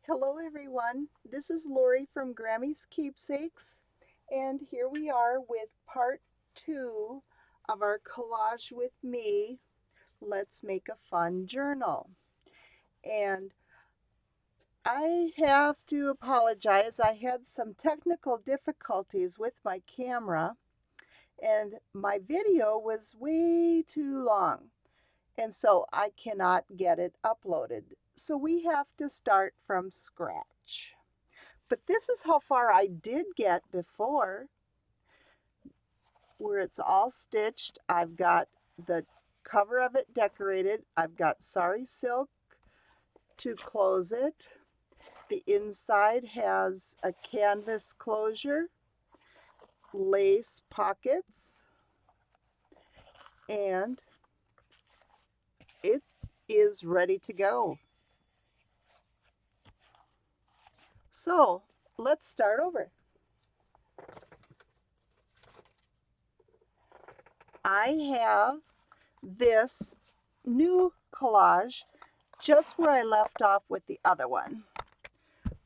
Hello everyone, this is Lori from Grammy's Keepsakes, and here we are with part 2 of our Collage with Me, Let's Make a Fun Journal. And I have to apologize, I had some technical difficulties with my camera, and my video was way too long, and so I cannot get it uploaded. So we have to start from scratch. But this is how far I did get before, where it's all stitched. I've got the cover of it decorated. I've got sari silk to close it. The inside has a canvas closure, lace pockets, and it is ready to go. So let's start over. I have this new collage just where I left off with the other one.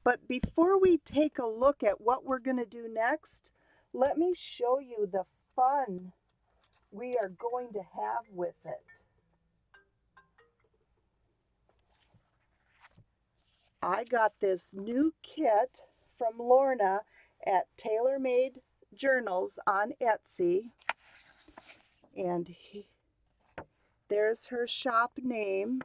But before we take a look at what we're going to do next, let me show you the fun we are going to have with it. I got this new kit from Lorna at Tailor Made Journals on Etsy, and there's her shop name.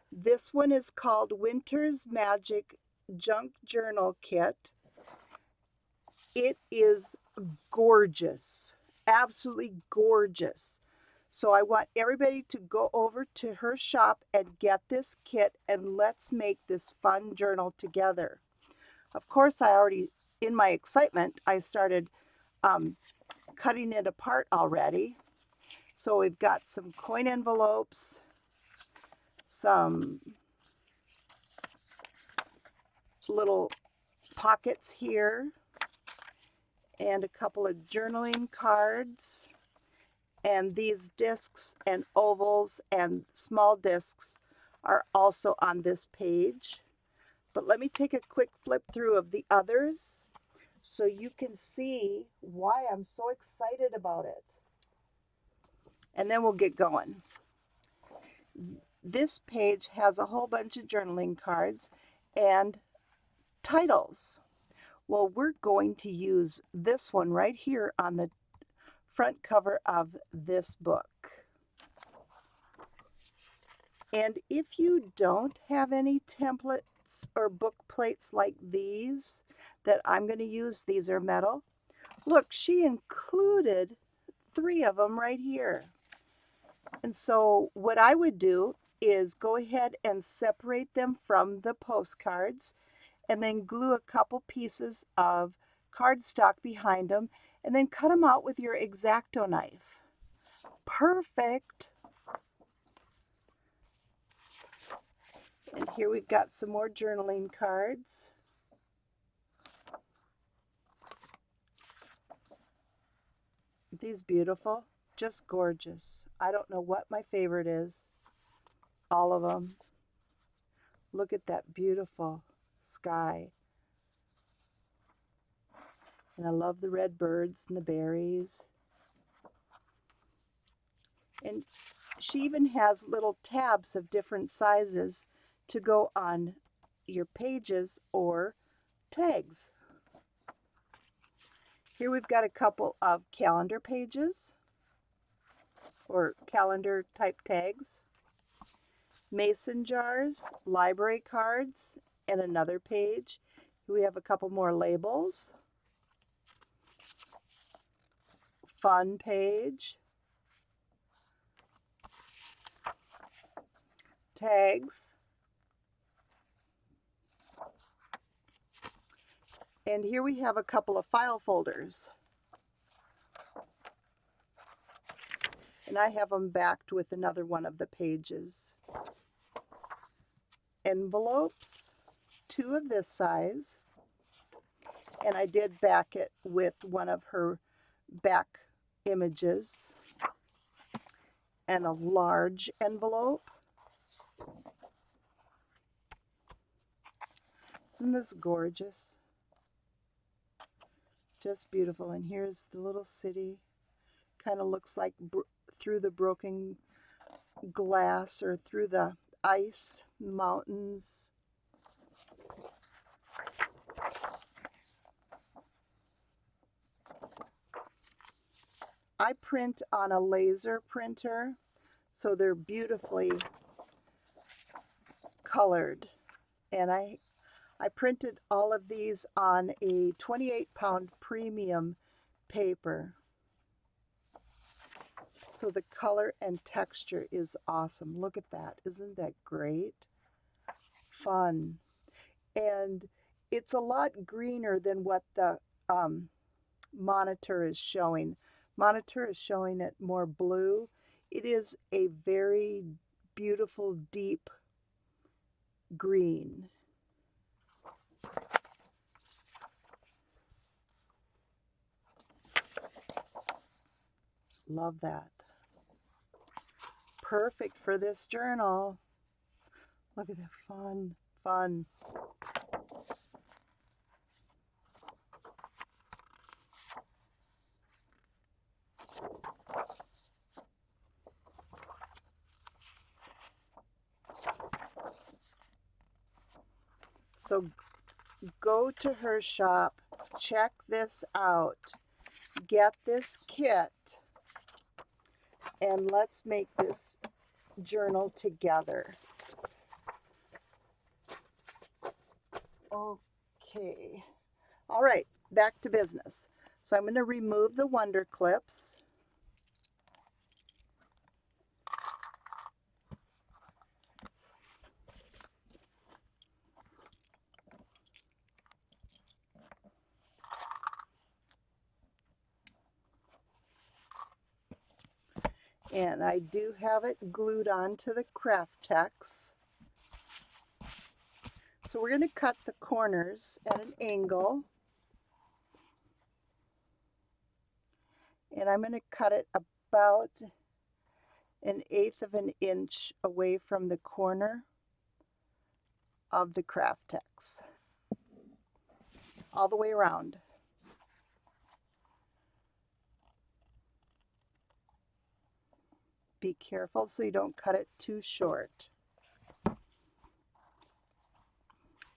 This one is called Winter's Magic Junk Journal Kit. It is gorgeous, absolutely gorgeous. So I want everybody to go over to her shop and get this kit, and let's make this fun journal together. Of course, in my excitement, I started cutting it apart already. So we've got some coin envelopes, some little pockets here, and a couple of journaling cards. And these discs and ovals and small discs are also on this page. But let me take a quick flip through of the others so you can see why I'm so excited about it. And then we'll get going. This page has a whole bunch of journaling cards and titles. Well, we're going to use this one right here on the front cover of this book. And if you don't have any templates or book plates like these that I'm going to use, these are metal. Look, she included 3 of them right here. And so what I would do is go ahead and separate them from the postcards and then glue a couple pieces of cardstock behind them and then cut them out with your X-Acto knife. Perfect. And here we've got some more journaling cards. These beautiful, just gorgeous. I don't know what my favorite is. All of them. Look at that beautiful sky. And I love the red birds and the berries. And she even has little tabs of different sizes to go on your pages or tags. Here we've got a couple of calendar pages or calendar type tags, mason jars, library cards, and another page. We have a couple more labels, fun page, tags, and here we have a couple of file folders. And I have them backed with another one of the pages. Envelopes, 2 of this size, and I did back it with one of her back images, and a large envelope, Isn't this gorgeous? Just beautiful. And here's the little city. Kind of looks like through the broken glass or through the ice, mountains. I print on a laser printer, so they're beautifully colored. And I printed all of these on a 28-pound premium paper. So the color and texture is awesome. Look at that. Isn't that great? Fun. And it's a lot greener than what the monitor is showing. Monitor is showing it more blue. It is a very beautiful, deep green. Love that. Perfect for this journal. Look at that, fun, fun. So go to her shop, check this out, get this kit, and let's make this journal together. Okay. All right, back to business. So I'm going to remove the Wonder Clips. And I do have it glued onto the Craft-Tex. So we're going to cut the corners at an angle. And I'm going to cut it about 1/8 of an inch away from the corner of the Craft-Tex. All the way around. Be careful so you don't cut it too short.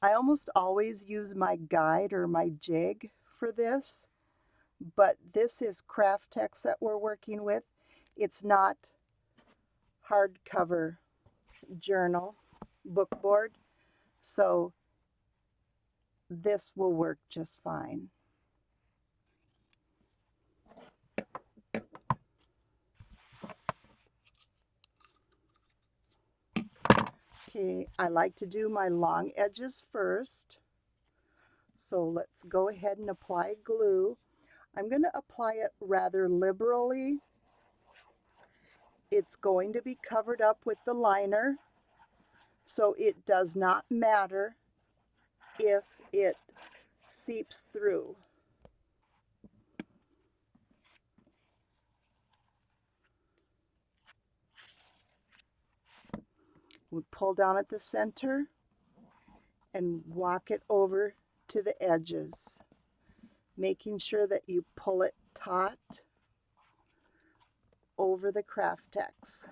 I almost always use my guide or my jig for this, but this is Craft-Tex that we're working with. It's not hardcover journal, book board, so this will work just fine. Okay, I like to do my long edges first. So let's go ahead and apply glue. I'm going to apply it rather liberally. It's going to be covered up with the liner, so it does not matter if it seeps through. We pull down at the center and walk it over to the edges, making sure that you pull it taut over the Craft-Tex.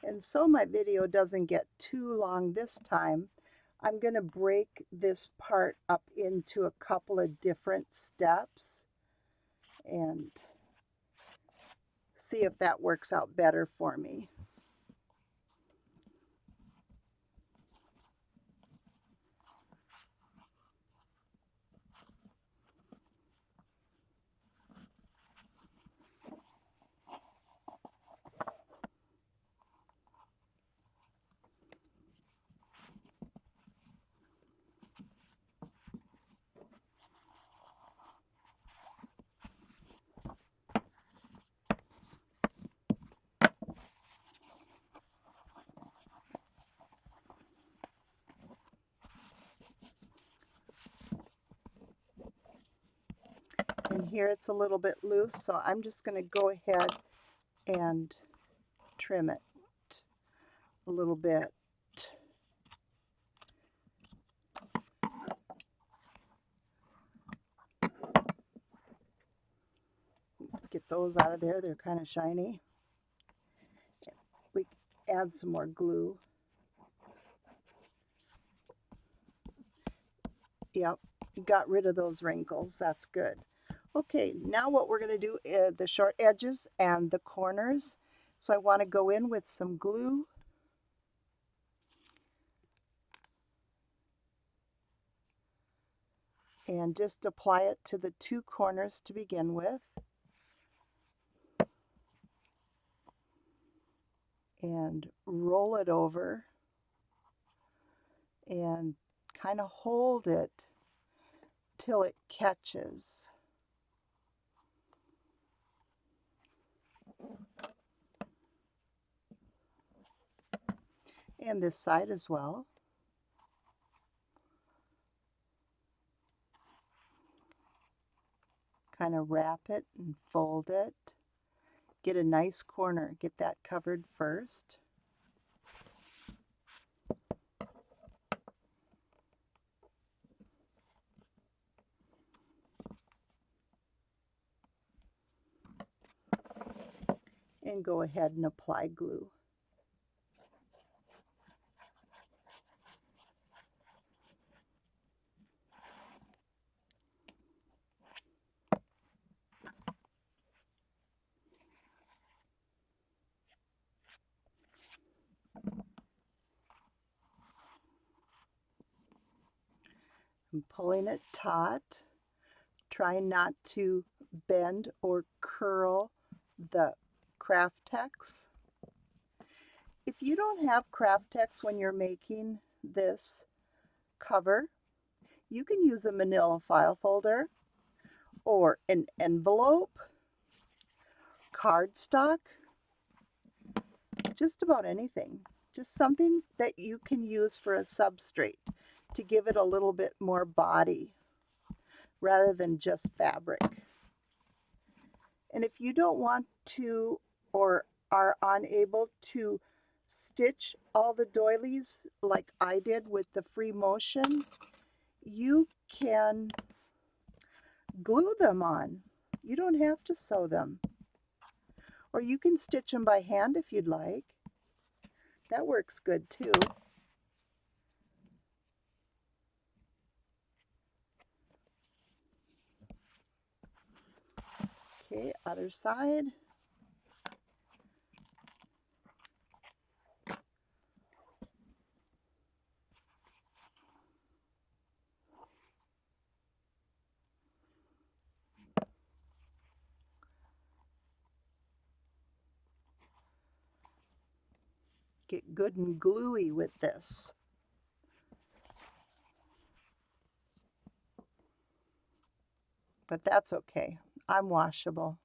And so my video doesn't get too long this time, I'm going to break this part up into a couple of different steps and see if that works out better for me. And here it's a little bit loose, so I'm just going to go ahead and trim it a little bit. Get those out of there, they're kind of shiny. We add some more glue. Yep, got rid of those wrinkles, that's good. Okay, now what we're going to do is the short edges and the corners. So I want to go in with some glue. And just apply it to the two corners to begin with. And roll it over. And kind of hold it till it catches. And this side as well. Kind of wrap it and fold it. Get a nice corner, get that covered first. And go ahead and apply glue. I'm pulling it taut. Try not to bend or curl the craft text. If you don't have craft text when you're making this cover, you can use a manila file folder or an envelope, cardstock, just about anything. Just something that you can use for a substrate to give it a little bit more body rather than just fabric. And if you don't want to or are unable to stitch all the doilies like I did with the free motion, you can glue them on. You don't have to sew them. Or you can stitch them by hand if you'd like. That works good too. Okay, other side. Get good and gluey with this. But that's okay. I'm washable.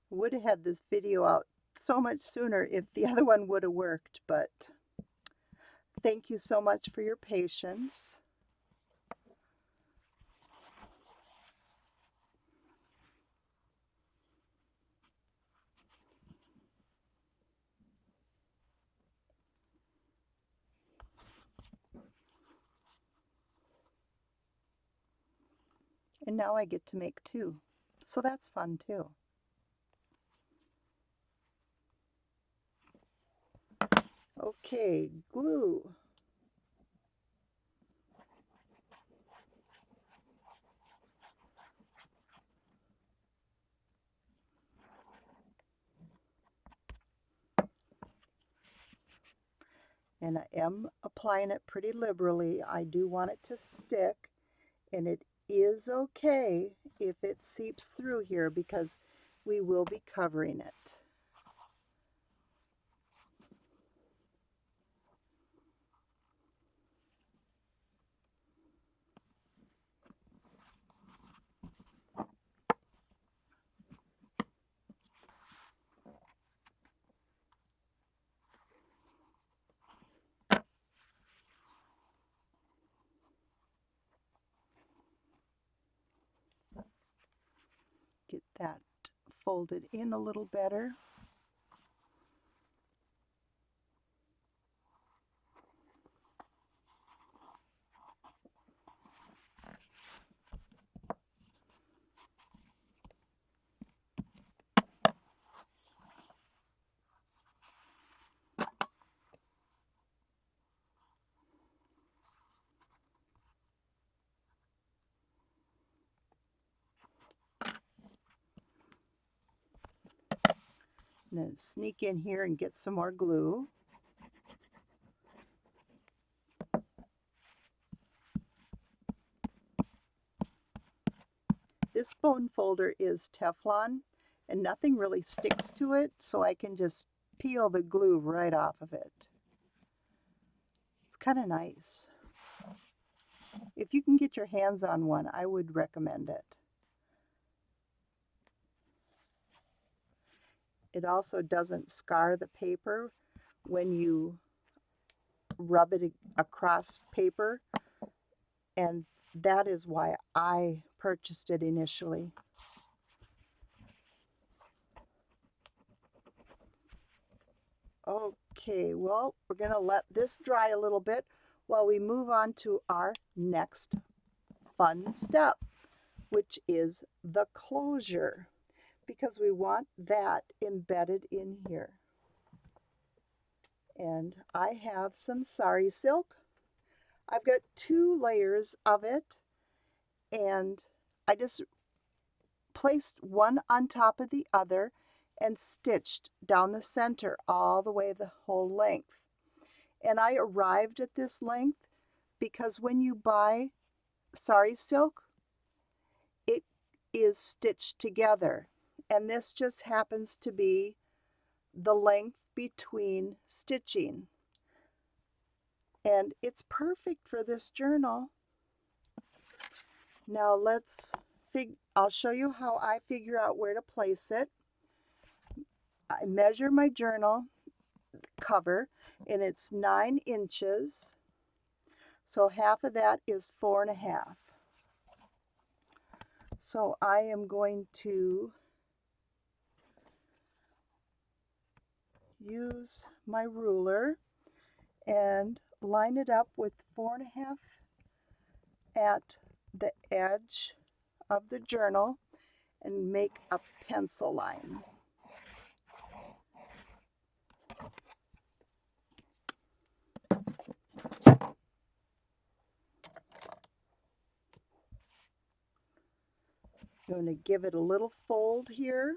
Would have had this video out so much sooner if the other one would have worked, but thank you so much for your patience. And now I get to make two, so that's fun too. Okay, glue. And I am applying it pretty liberally. I do want it to stick, and it is okay if it seeps through here because we will be covering it. that folded in a little better. And then sneak in here and get some more glue. This bone folder is Teflon and nothing really sticks to it, so I can just peel the glue right off of it. It's kind of nice. If you can get your hands on one, I would recommend it. It also doesn't scar the paper when you rub it across paper, and that is why I purchased it initially. Okay, well, we're going to let this dry a little bit while we move on to our next fun step, which is the closure, because we want that embedded in here. And I have some sari silk. I've got 2 layers of it, and I just placed one on top of the other and stitched down the center all the way the whole length. And I arrived at this length because when you buy sari silk, it is stitched together, and this just happens to be the length between stitching, and it's perfect for this journal. Now I'll show you how I figure out where to place it. I measure my journal cover, and it's 9 inches, so half of that is 4.5. So I am going to use my ruler and line it up with 4.5 at the edge of the journal and make a pencil line. I'm going to give it a little fold here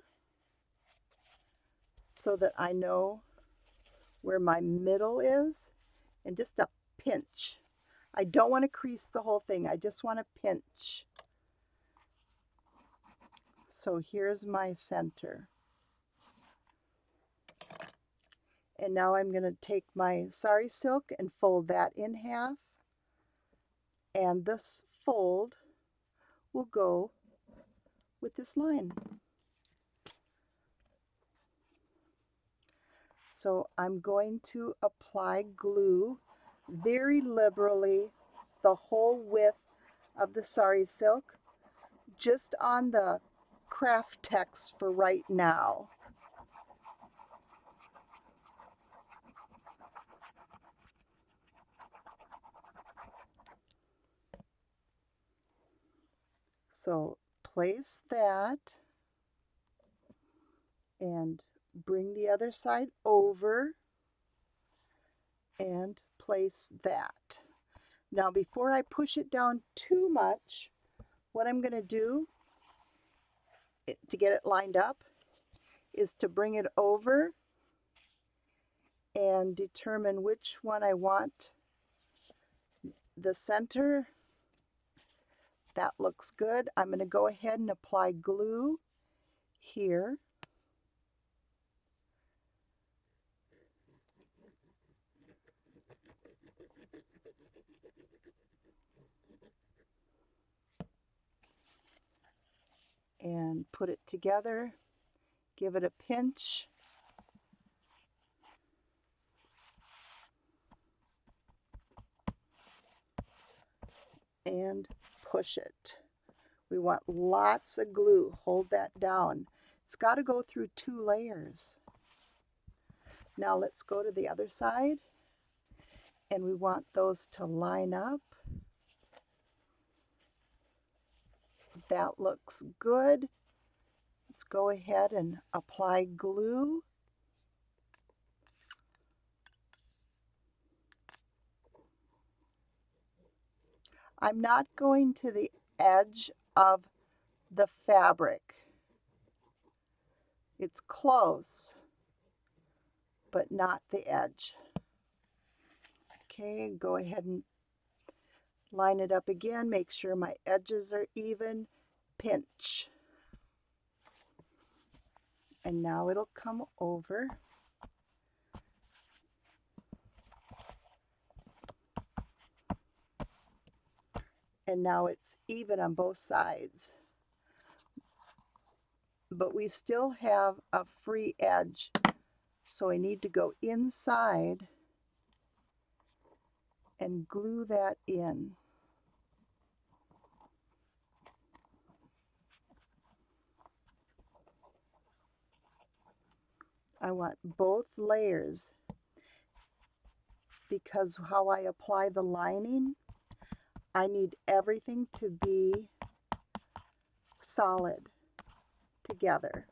so that I know where my middle is, and just a pinch. I don't want to crease the whole thing, I just want to pinch. So here's my center. And now I'm going to take my sari silk and fold that in half, and this fold will go with this line. So I'm going to apply glue very liberally the whole width of the sari silk, just on the craft text for right now. So place that and bring the other side over and place that. Now before I push it down too much, what I'm going to do to get it lined up is to bring it over and determine which one I want the center. That looks good. I'm going to go ahead and apply glue here. And put it together, give it a pinch, and push it We want lots of glue. Hold that down. It's got to go through 2 layers. Now let's go to the other side, and we want those to line up. That looks good. Let's go ahead and apply glue. I'm not going to the edge of the fabric. It's close, but not the edge. Okay, go ahead and line it up again. Make sure my edges are even. Pinch. And now it'll come over. And now it's even on both sides. But we still have a free edge, so I need to go inside and glue that in. I want both layers, because how I apply the lining, I need everything to be solid together.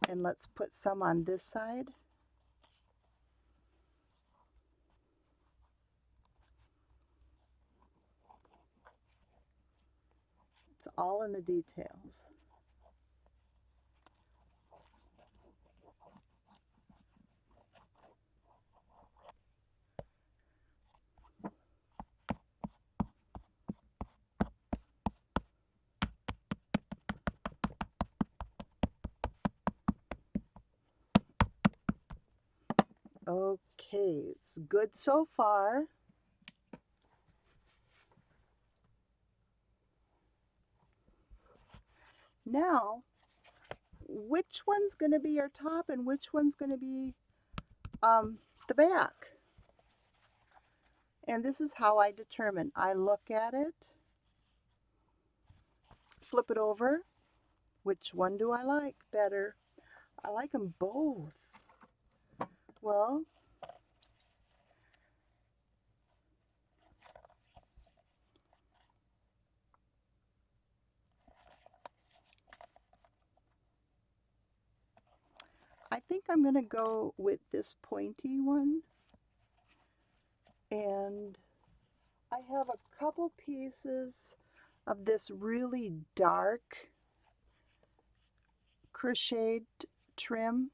And let's put some on this side. It's all in the details. Okay, it's good so far. Now, which one's going to be your top and which one's going to be the back? And this is how I determine. I look at it, flip it over. Which one do I like better? I like them both. Well, I think I'm going to go with this pointy one. And I have a couple pieces of this really dark crocheted trim,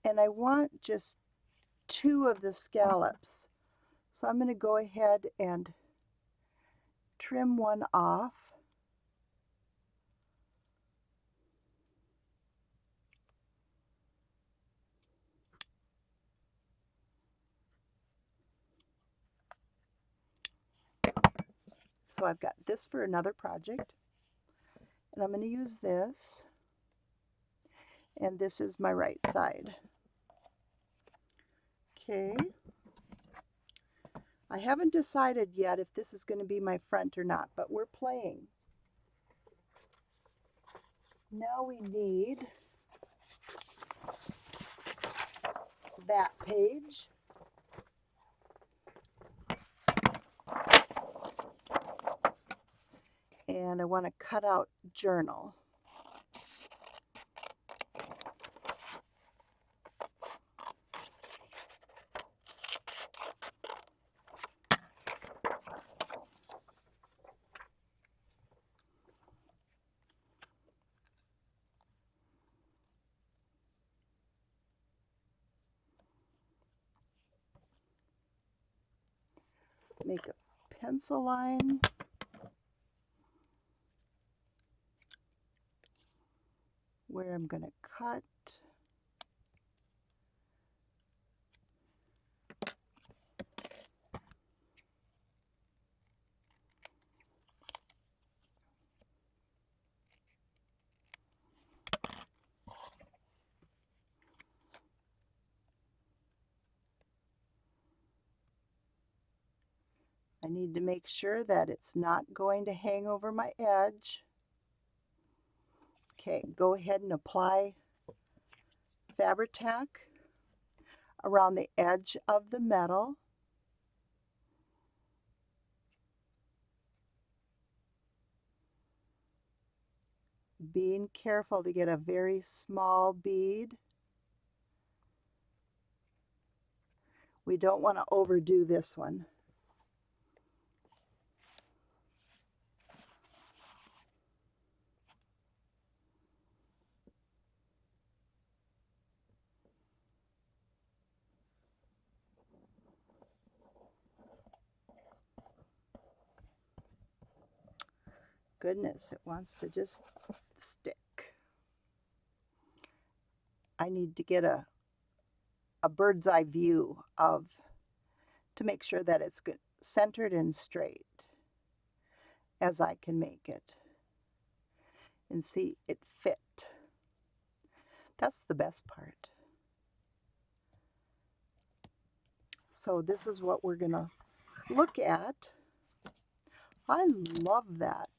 and I want just 2 of the scallops. So I'm going to go ahead and trim one off. So I've got this for another project, and I'm going to use this, and this is my right side. Okay. I haven't decided yet if this is going to be my front or not, but we're playing. Now we need that page. And I want to cut out journal. Make a pencil line. Where I'm going to cut. I need to make sure that it's not going to hang over my edge. Okay, go ahead and apply fabri-tac around the edge of the metal. Being careful to get a very small bead. We don't want to overdo this one. Goodness, it wants to just stick. I need to get a bird's eye view to make sure that it's good, centered and straight as I can make it. And see, it fit. That's the best part. So this is what we're gonna look at. I love that.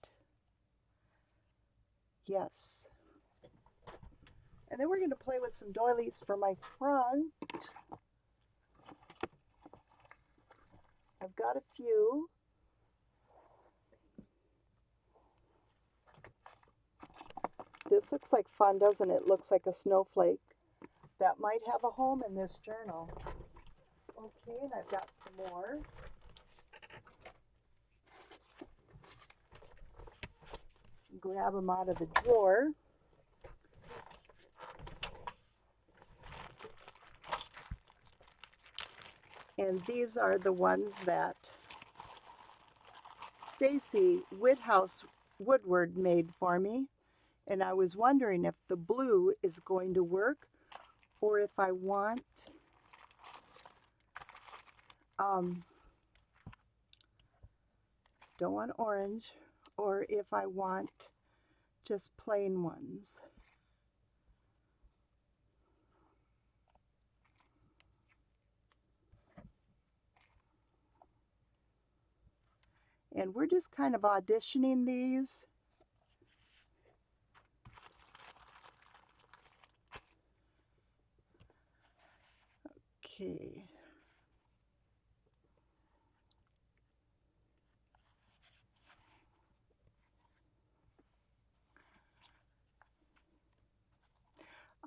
Yes. And then we're going to play with some doilies for my front. I've got a few. This looks like fun, doesn't it? Looks like a snowflake. That might have a home in this journal. Okay, and I've got some more. Grab them out of the drawer. And these are the ones that Stacy Whithouse Woodward made for me. And I was wondering if the blue is going to work or if I want don't want orange, or if I want just plain ones. And we're just kind of auditioning these. Okay.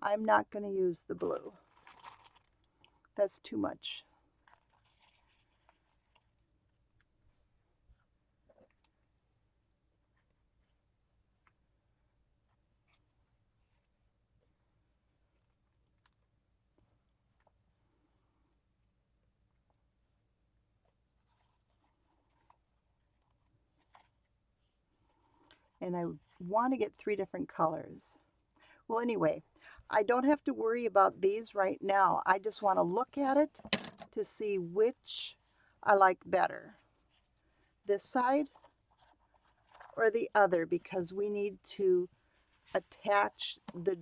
I'm not going to use the blue. That's too much. And I want to get 3 different colors. Well, anyway, I don't have to worry about these right now. I just want to look at it to see which I like better. This side or the other, because we need to attach the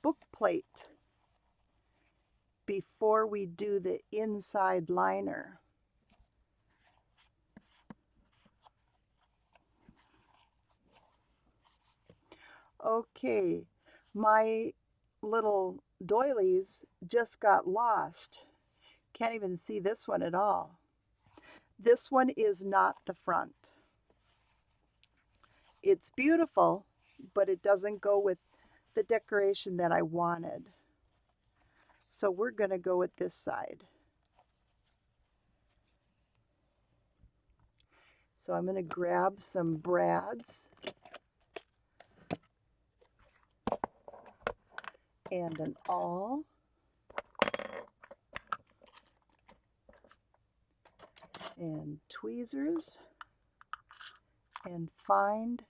book plate before we do the inside liner. Okay, my little doilies just got lost. Can't even see this one at all. This one is not the front. It's beautiful, but it doesn't go with the decoration that I wanted. So we're going to go with this side. So I'm going to grab some brads and an awl. And tweezers, and find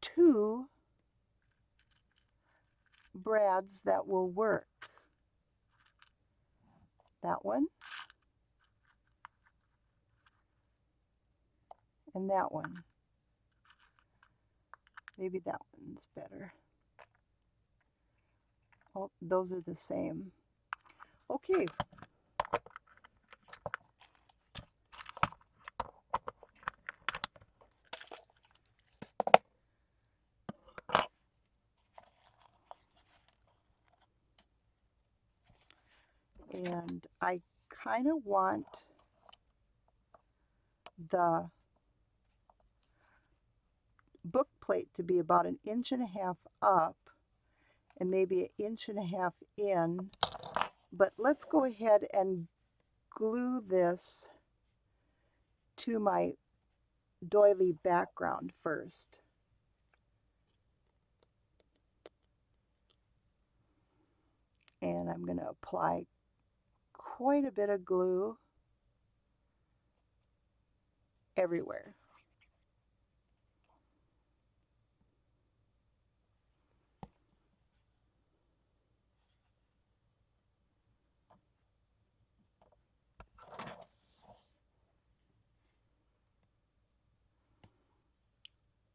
2 brads that will work. That one and that one. Maybe that one's better. Oh, those are the same. Okay. kind of want the book plate to be about 1.5 inches up and maybe 1.5 inches in, but let's go ahead and glue this to my doily background first. And I'm going to apply quite a bit of glue everywhere.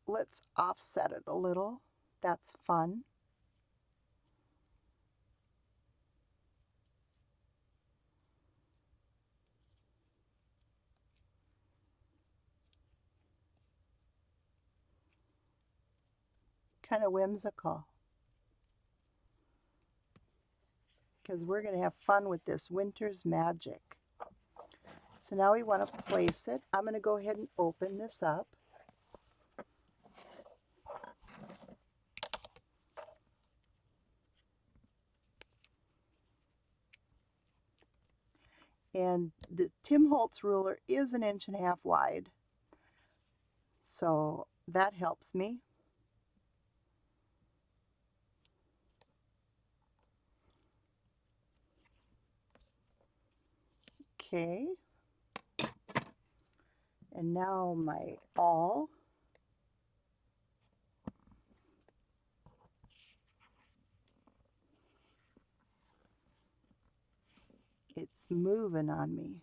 Let's offset it a little. That's fun. Kind of whimsical. Because we're going to have fun with this winter's magic. So now we want to place it. I'm going to go ahead and open this up. And the Tim Holtz ruler is 1.5 inches wide. So that helps me. Okay. And now my awl. It's moving on me.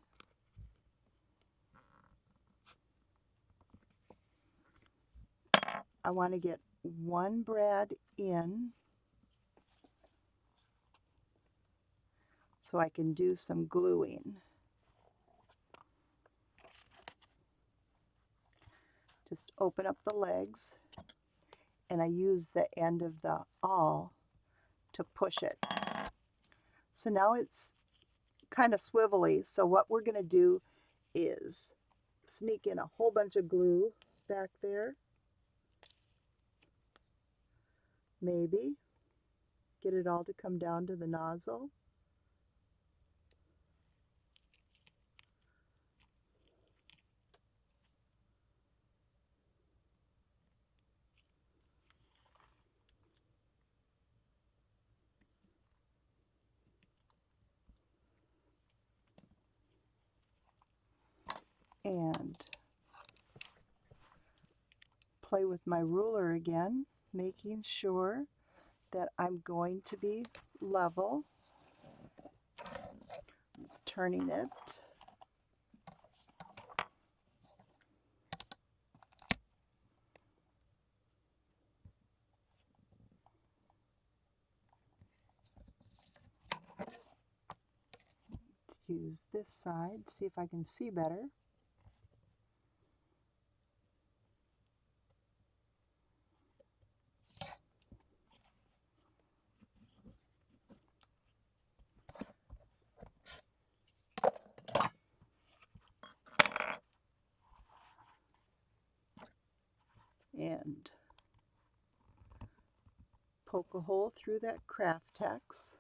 I want to get one brad in so I can do some gluing. Just open up the legs and I use the end of the awl to push it. So now it's kind of swivelly, so what we're going to do is sneak in a whole bunch of glue back there. Maybe get it all to come down to the nozzle. And play with my ruler again, making sure that I'm going to be level, turning it. Let's use this side, see if I can see better. And poke a hole through that craft text.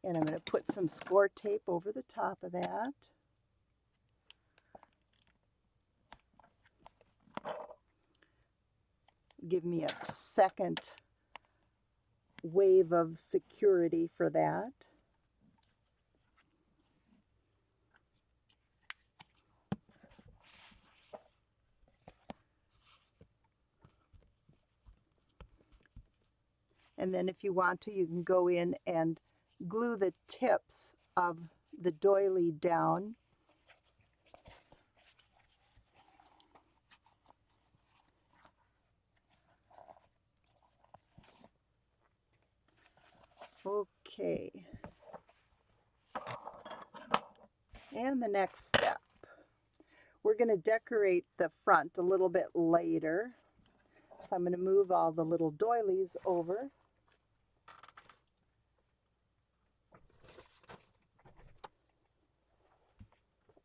And I'm going to put some score tape over the top of that. Give me a second wave of security for that. And then if you want to, you can go in and glue the tips of the doily down. Okay. And the next step. We're going to decorate the front a little bit later. So I'm going to move all the little doilies over.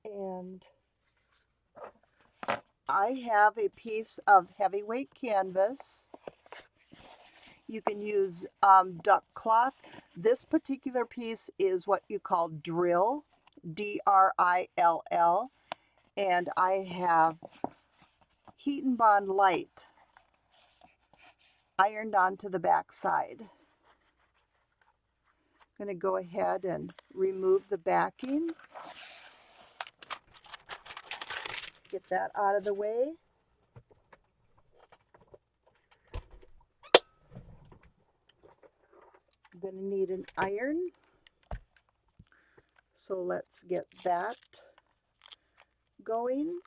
And I have a piece of heavyweight canvas. You can use duck cloth. This particular piece is what you call drill, D-R-I-L-L. And I have Heat and Bond Light ironed onto the back side. I'm going to go ahead and remove the backing. Get that out of the way. I'm going to need an iron. So let's get that going.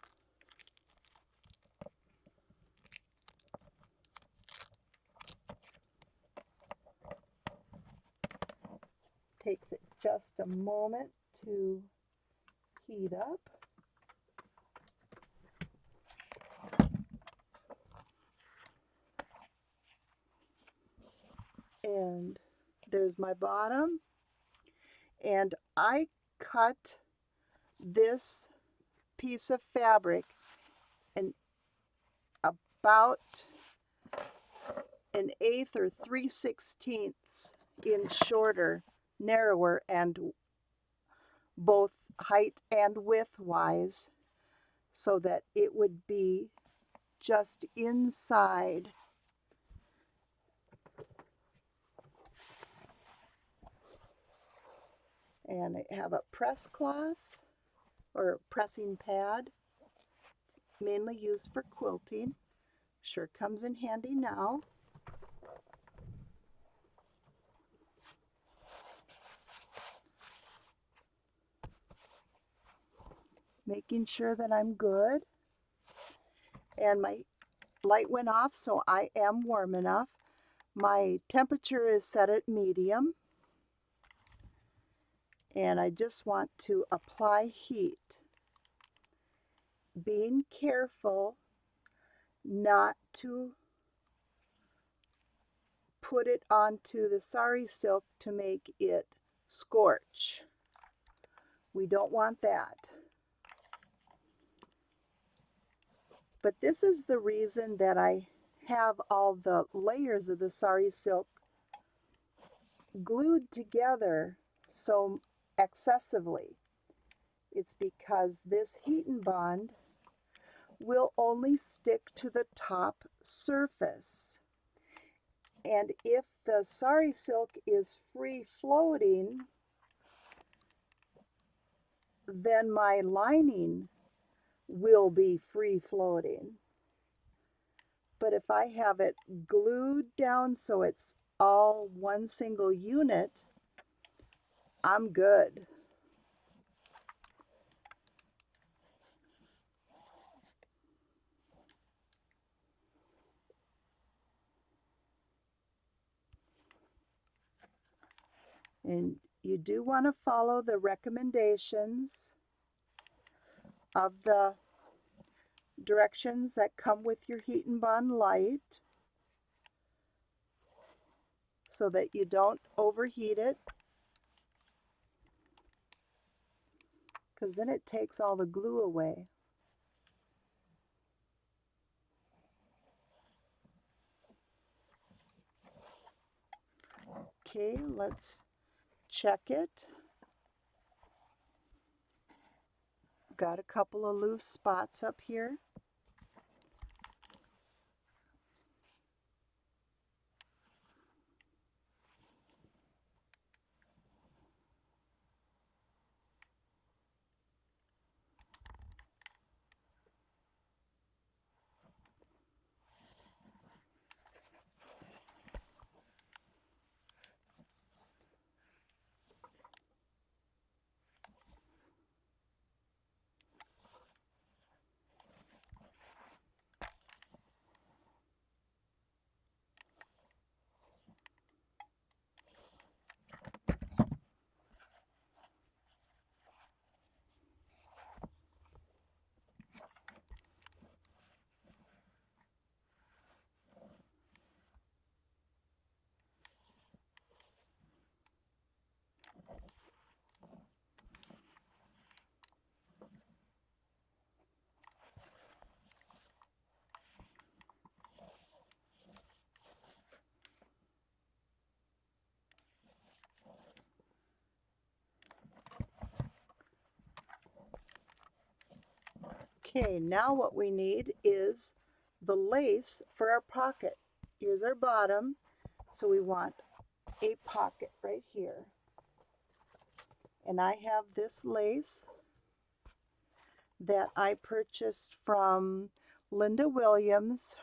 Takes it just a moment to heat up. And there's my bottom. And I cut this piece of fabric in about 1/8 or 3/16 inch shorter, narrower, and both height and width wise, so that it would be just inside. And I have a press cloth or pressing pad. It's mainly used for quilting. Sure comes in handy now. Making sure that I'm good. And my light went off, so I am warm enough. My temperature is set at medium. And I just want to apply heat, being careful not to put it onto the sari silk to make it scorch. We don't want that. But this is the reason that I have all the layers of the sari silk glued together so excessively. It's because this heat and bond will only stick to the top surface. And if the sari silk is free floating, then my lining will be free floating. But if I have it glued down so it's all one single unit, I'm good. And you do want to follow the recommendations of the directions that come with your Heat and Bond light so that you don't overheat it, because then it takes all the glue away. Okay, let's check it. Got a couple of loose spots up here. Okay, now what we need is the lace for our pocket. Here's our bottom, so we want a pocket right here. And I have this lace that I purchased from Linda Williams'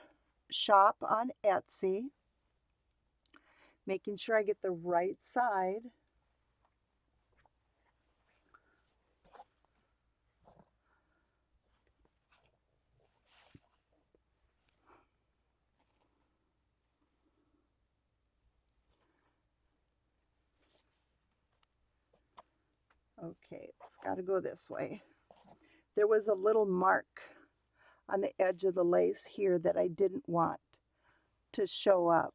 shop on Etsy. Making sure I get the right side. Okay, it's got to go this way. There was a little mark on the edge of the lace here that I didn't want to show up.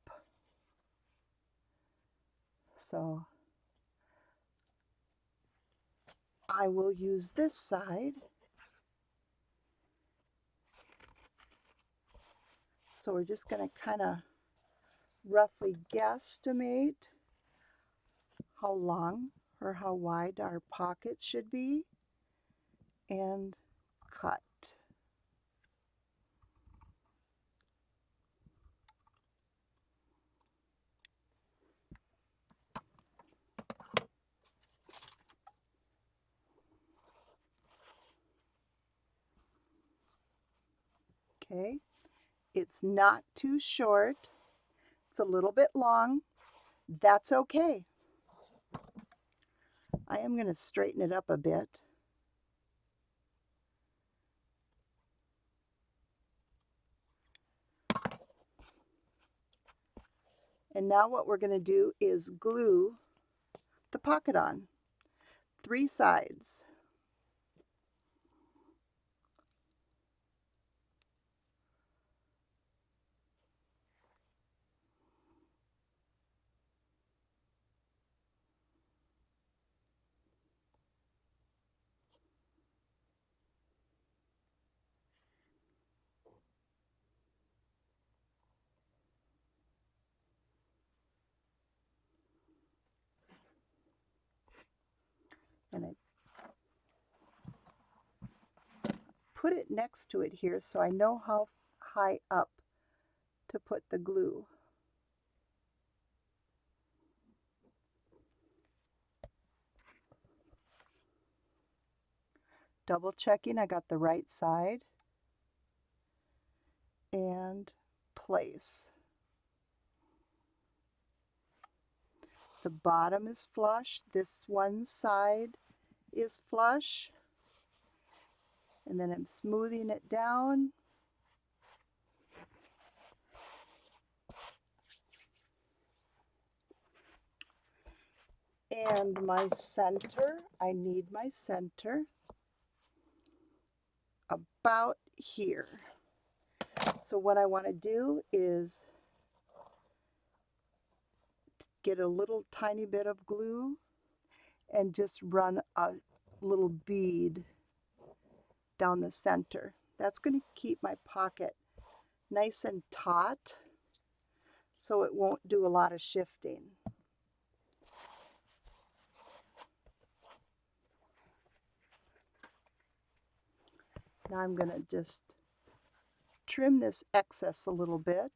So I will use this side. So we're just going to kind of roughly guesstimate how long or how wide our pocket should be and cut. Okay, it's not too short. It's a little bit long. That's okay. I am going to straighten it up a bit. And now what we're going to do is glue the pocket on, 3 sides. And I put it next to it here so I know how high up to put the glue. Double checking I got the right side. And place. The bottom is flush. This one side is flush. And then I'm smoothing it down. And my center, I need my center about here. So what I want to do is get a little tiny bit of glue and just run a little bead down the center. That's going to keep my pocket nice and taut so it won't do a lot of shifting. Now I'm going to just trim this excess a little bit.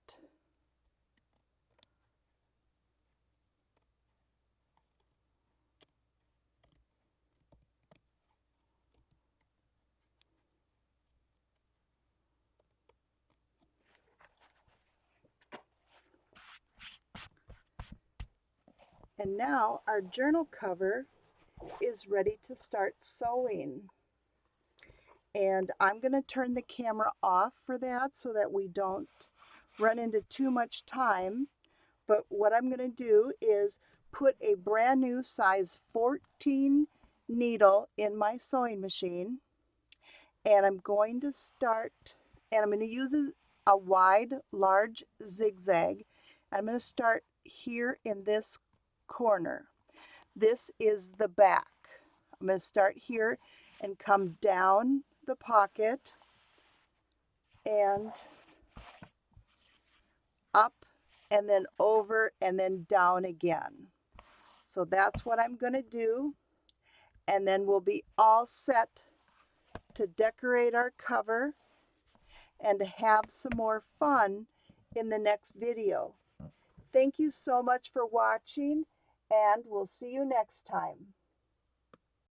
And now our journal cover is ready to start sewing. And I'm going to turn the camera off for that so that we don't run into too much time. But what I'm going to do is put a brand new size 14 needle in my sewing machine. And I'm going to start, and I'm going to use a wide, large zigzag. I'm going to start here in this corner. This is the back. I'm going to start here and come down the pocket and up and then over and then down again. So that's what I'm going to do, and then we'll be all set to decorate our cover and to have some more fun in the next video. Thank you so much for watching, and we'll see you next time.